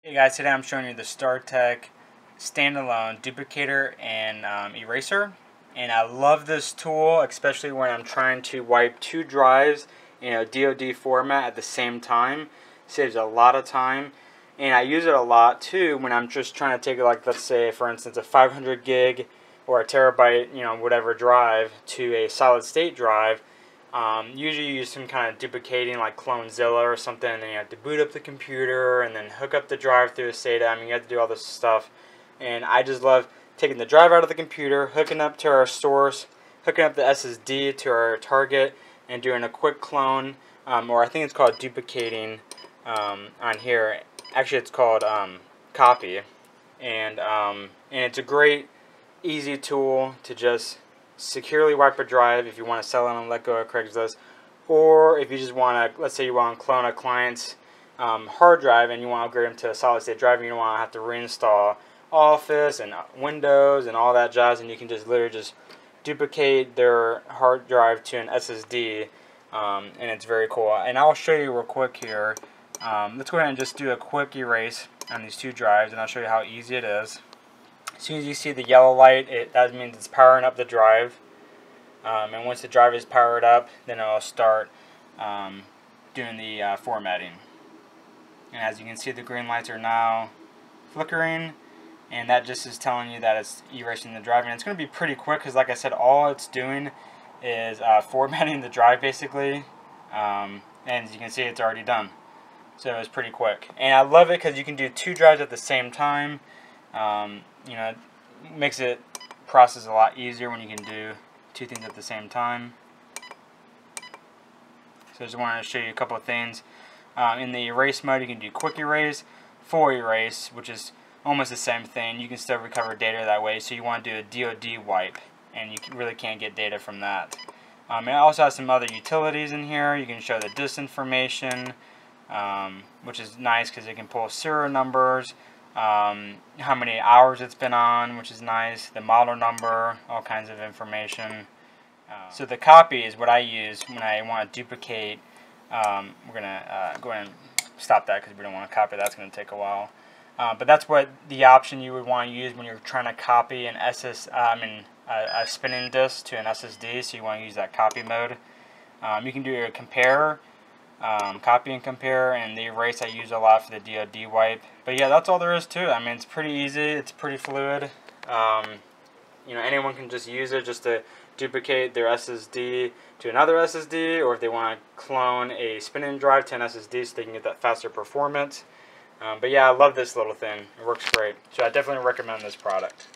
Hey guys, today I'm showing you the StarTech Standalone Duplicator and Eraser. And I love this tool, especially when I'm trying to wipe two drives in a DoD format at the same time. Saves a lot of time. And I use it a lot too when I'm just trying to take, like, let's say for instance a 500 gig or a terabyte, whatever drive to a solid state drive. Usually you use some kind of duplicating like CloneZilla or something, and then you have to boot up the computer and then hook up the drive through a SATA. I mean, you have to do all this stuff. And I just love taking the drive out of the computer, hooking up to our source, hooking up the SSD to our target, and doing a quick clone, or I think it's called duplicating on here. Actually, it's called copy. And it's a great, easy tool to just securely wipe a drive if you want to sell it and let go of Craigslist, or if you just want to, let's say you want to clone a client's hard drive and you want to upgrade them to a solid state drive, and you don't want to have to reinstall Office and Windows and all that jazz, and you can just literally just duplicate their hard drive to an SSD, and it's very cool. And I'll show you real quick here. Let's go ahead and just do a quick erase on these two drives, and I'll show you how easy it is. As soon as you see the yellow light, that means it's powering up the drive. And once the drive is powered up, then it'll start doing the formatting. And as you can see, the green lights are now flickering, and that just is telling you that it's erasing the drive. And it's going to be pretty quick because, like I said, all it's doing is formatting the drive basically. And as you can see, it's already done. So it was pretty quick. And I love it because you can do two drives at the same time. It makes it process a lot easier when you can do two things at the same time. So I just wanted to show you a couple of things. In the erase mode, you can do quick erase, full erase, which is almost the same thing. You can still recover data that way. So you want to do a DoD wipe, and you really can't get data from that. It also has some other utilities in here. You can show the disk information, which is nice because it can pull serial numbers, how many hours it's been on, which is nice, the model number, all kinds of information. So the copy is what I use when I want to duplicate. We're going to go ahead and stop that because we don't want to copy. That's going to take a while. But that's what the option you would want to use when you're trying to copy a spinning disk to an SSD, so you want to use that copy mode. You can do a compare, copy and compare, and the erase I use a lot for the DoD wipe. But yeah, that's all there is to it. I mean, it's pretty easy, it's pretty fluid. Anyone can just use it just to duplicate their SSD to another SSD, or if they want to clone a spinning drive to an SSD so they can get that faster performance. But yeah, I love this little thing. It works great. So I definitely recommend this product.